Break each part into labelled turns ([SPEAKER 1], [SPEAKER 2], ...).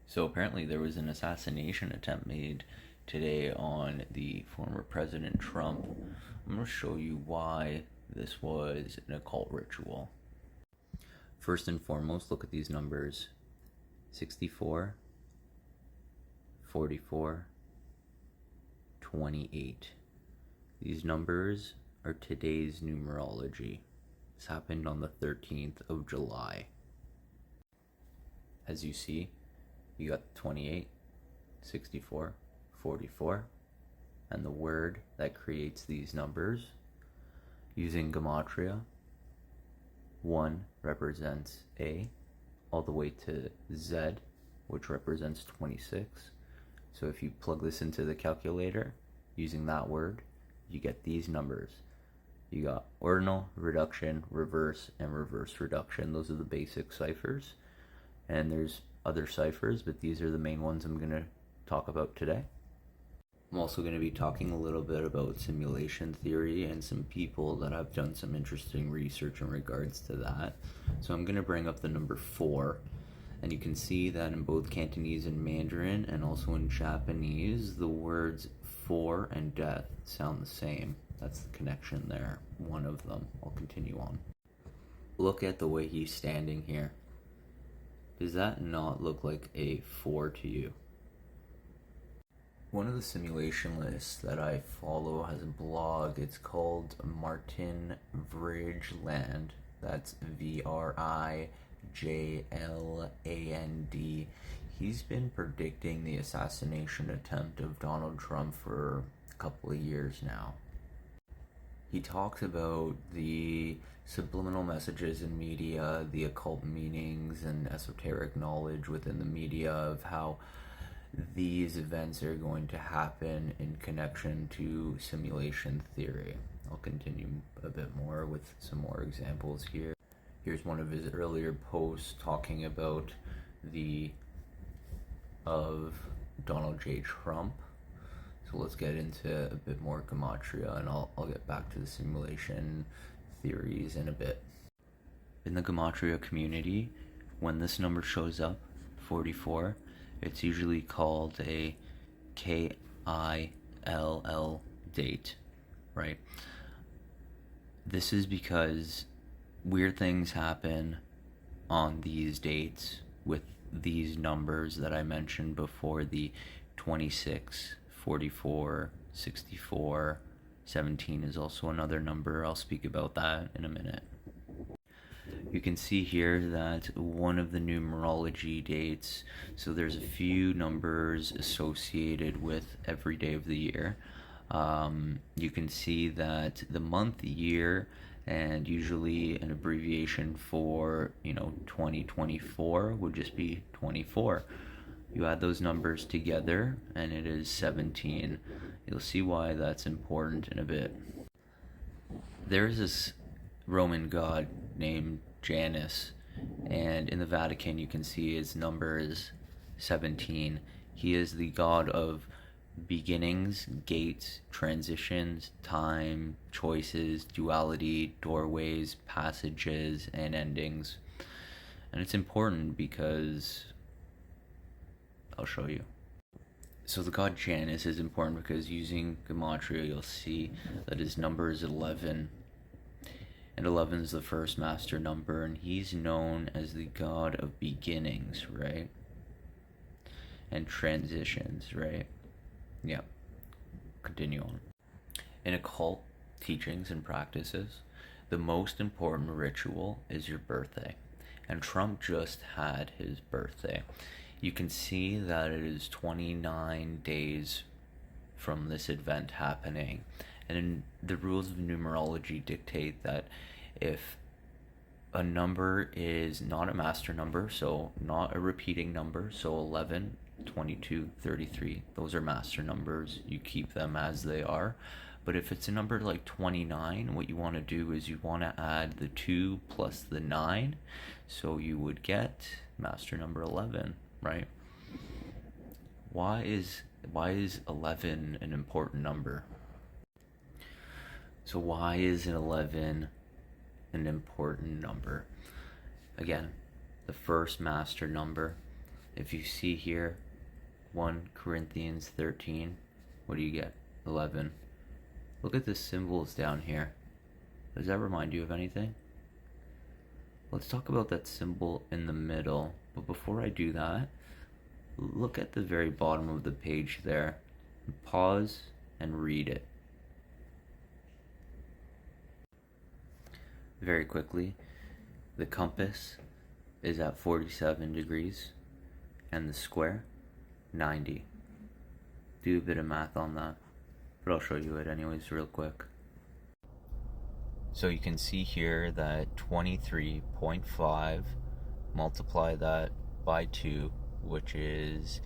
[SPEAKER 1] So apparently there was an assassination attempt made today on the former President Trump. I'm going to show you why this was an occult ritual. First and foremost, look at these numbers: 64, 44, 28. These numbers are today's numerology. This happened on the 13th of July. As you see, you got 28, 64, 44, and the word that creates these numbers using gematria. 1 represents A, all the way to Z, which represents 26. So if you plug this into the calculator using that word, you get these numbers. You got ordinal, reduction, reverse, and reverse reduction. Those are the basic ciphers. And there's other ciphers, but these are the main ones I'm going to talk about today. I'm also going to be talking a little bit about simulation theory and some people that have done some interesting research in regards to that. So I'm going to bring up the number 4, and you can see that in both Cantonese and Mandarin and also in Japanese, the words for and death sound the same. That's the connection there, one of them. I'll continue on. Look at the way he's standing here. Does that not look like a 4 to you? One of the simulation lists that I follow has a blog. It's called Martin Vrijland. That's Vrijland. He's been predicting the assassination attempt of Donald Trump for a couple of years now. He talks about the subliminal messages in media, the occult meanings and esoteric knowledge within the media of how these events are going to happen in connection to simulation theory. I'll continue a bit more with some more examples here. Here's one of his earlier posts talking about of Donald J. Trump. So let's get into a bit more gematria, and I'll get back to the simulation theories in a bit. In the gematria community, when this number shows up, 44, it's usually called a KILL date, right? This is because weird things happen on these dates with these numbers that I mentioned before, the 26, 44, 64, 17 is also another number. I'll speak about that in a minute. You can see here that one of the numerology dates, so there's a few numbers associated with every day of the year. You can see that the month, year, and usually an abbreviation for 2024 would just be 24. You add those numbers together and it is 17. You'll see why that's important in a bit. There's this Roman god named Janus, and in the Vatican you can see his number is 17. He is the god of beginnings, gates, transitions, time, choices, duality, doorways, passages, and endings. And it's important because I'll show you. So the god Janus is important because using gematria you'll see that his number is 11. And 11 is the first master number, and he's known as the god of beginnings, right? And transitions, right? Yeah. Continue on. In occult teachings and practices, the most important ritual is your birthday. And Trump just had his birthday. You can see that it is 29 days from this event happening. And the rules of numerology dictate that if a number is not a master number, so not a repeating number, so 11, 22, 33, those are master numbers. You keep them as they are. But if it's a number like 29, what you want to do is you want to add the 2 plus the 9, so you would get master number 11, right? Why is 11 an important number? So why is an 11 an important number? Again, the first master number If you see here 1 Corinthians 13, what do you get? 11. Look at the symbols down here. Does that remind you of anything? Let's talk about that symbol in the middle. But before I do that, look at the very bottom of the page there. Pause and read it. Very quickly, the compass is at 47 degrees and the square 90. Do a bit of math on that, but I'll show you it anyways real quick. So you can see here that 23.5, multiply that by 2, which is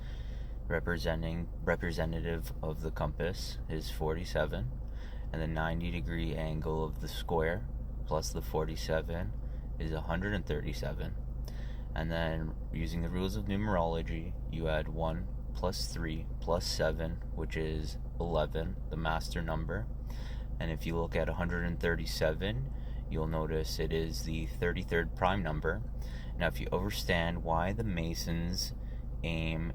[SPEAKER 1] representative of the compass, is 47, and the 90-degree angle of the square plus the 47 is 137. And then using the rules of numerology, you add 1 plus 3 plus 7, which is 11, the master number. And if you look at 137, you'll notice it is the 33rd prime number. Now, if you understand why the Masons aim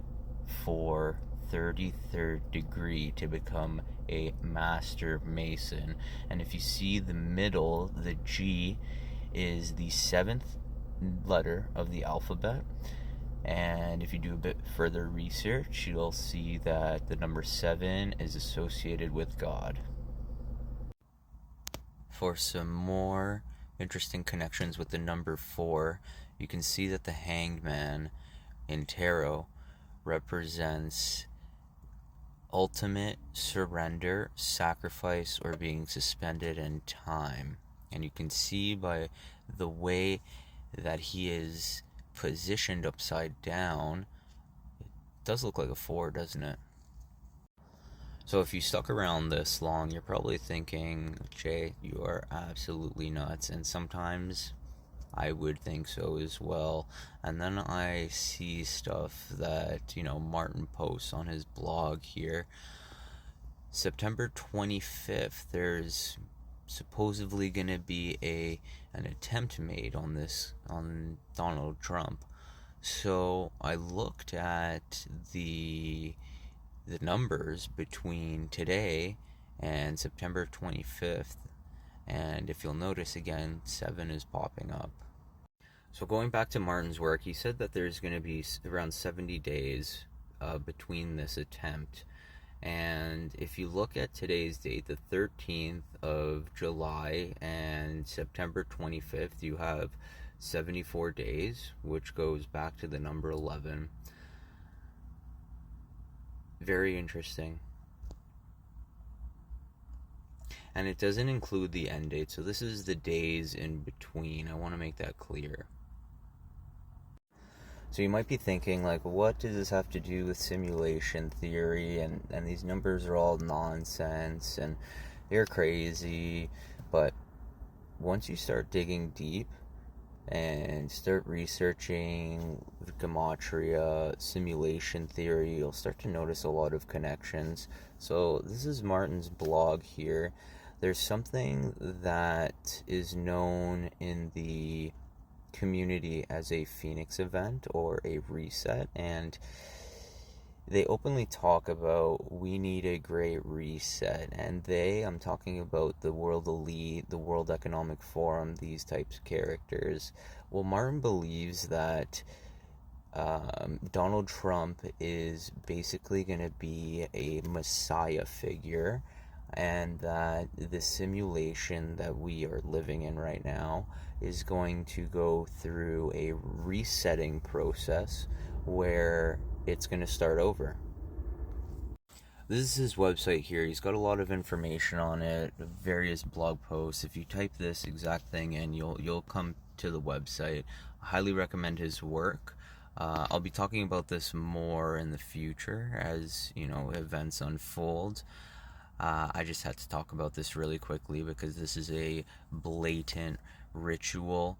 [SPEAKER 1] for 33rd degree to become a master Mason, and if you see the middle, the G is the 7th letter of the alphabet. And if you do a bit further research, you'll see that the number 7 is associated with God. For some more interesting connections with the number 4, you can see that the Hanged Man in tarot represents ultimate surrender, sacrifice, or being suspended in time. And you can see by the way that he is positioned upside down, it does look like a 4, doesn't it? So if you stuck around this long, you're probably thinking, Jay, you are absolutely nuts. And sometimes I would think so as well. And then I see stuff that, Martin posts on his blog here. September 25th, there's supposedly going to be an attempt made on Donald Trump. So I looked at the numbers between today and September 25th, and if you'll notice again, 7 is popping up. So going back to Martin's work, he said that there's going to be around 70 days between this attempt. And if you look at today's date, the 13th of July and September 25th, you have 74 days, which goes back to the number 11. Very interesting. And it doesn't include the end date, so this is the days in between. I want to make that clear. So you might be thinking, what does this have to do with simulation theory? And these numbers are all nonsense, and they're crazy. But once you start digging deep and start researching gematria, simulation theory, you'll start to notice a lot of connections. So this is Martin's blog here. There's something that is known in the community as a Phoenix event or a reset, and they openly talk about we need a great reset. And I'm talking about the world elite, the World Economic Forum, these types of characters. Well, Martin believes that Donald Trump is basically going to be a messiah figure, and that the simulation that we are living in right now is going to go through a resetting process where it's going to start over. This is his website here. He's got a lot of information on it, various blog posts. If you type this exact thing in, you'll come to the website. I highly recommend his work. I'll be talking about this more in the future as events unfold. I just had to talk about this really quickly because this is a blatant ritual,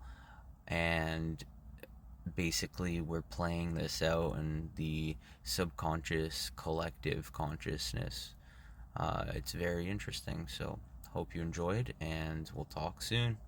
[SPEAKER 1] and basically we're playing this out in the subconscious collective consciousness. It's very interesting, so hope you enjoyed, and we'll talk soon.